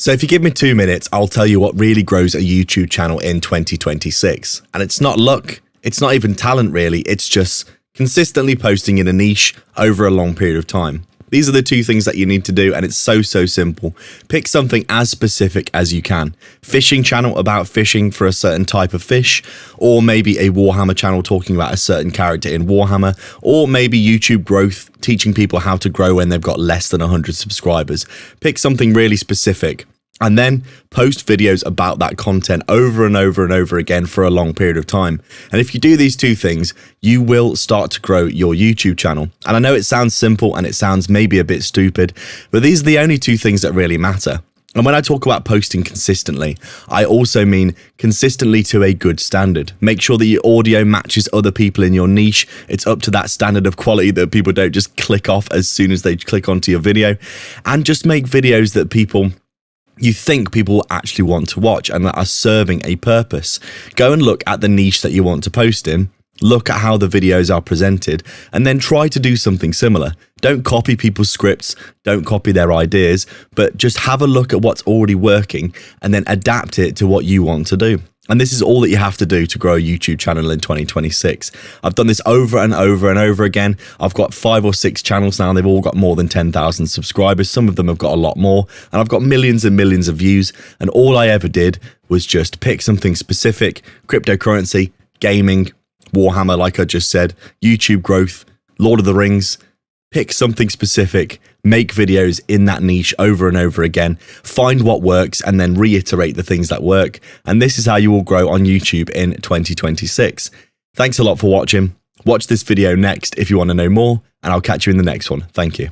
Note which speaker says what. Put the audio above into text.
Speaker 1: So if you give me 2 minutes, I'll tell you what really grows a YouTube channel in 2026. And it's not luck. It's not even talent, really. It's just consistently posting in a niche over a long period of time. These are the 2 things that you need to do, and it's so simple. Pick something as specific as you can. Fishing channel about fishing for a certain type of fish, or maybe a Warhammer channel talking about a certain character in Warhammer, or maybe YouTube growth, teaching people how to grow when they've got less than 100 subscribers. Pick something really specific. And then post videos about that content over and over and over again for a long period of time. And if you do these 2 things, you will start to grow your YouTube channel. And I know it sounds simple and it sounds maybe a bit stupid, but these are the only 2 things that really matter. And when I talk about posting consistently, I also mean consistently to a good standard. Make sure that your audio matches other people in your niche. It's up to that standard of quality that people don't just click off as soon as they click onto your video. And just make videos that you think people will actually want to watch and that are serving a purpose. Go and look at the niche that you want to post in, look at how the videos are presented, and then try to do something similar. Don't copy people's scripts, don't copy their ideas, but just have a look at what's already working and then adapt it to what you want to do. And this is all that you have to do to grow a YouTube channel in 2026. I've done this over and over and over again. I've got 5 or 6 channels now. They've all got more than 10,000 subscribers. Some of them have got a lot more. And I've got millions and millions of views. And all I ever did was just pick something specific: cryptocurrency, gaming, Warhammer, like I just said, YouTube growth, Lord of the Rings. Pick something specific, make videos in that niche over and over again, find what works, and then reiterate the things that work. And this is how you will grow on YouTube in 2026. Thanks a lot for watching. Watch this video next if you want to know more, and I'll catch you in the next one. Thank you.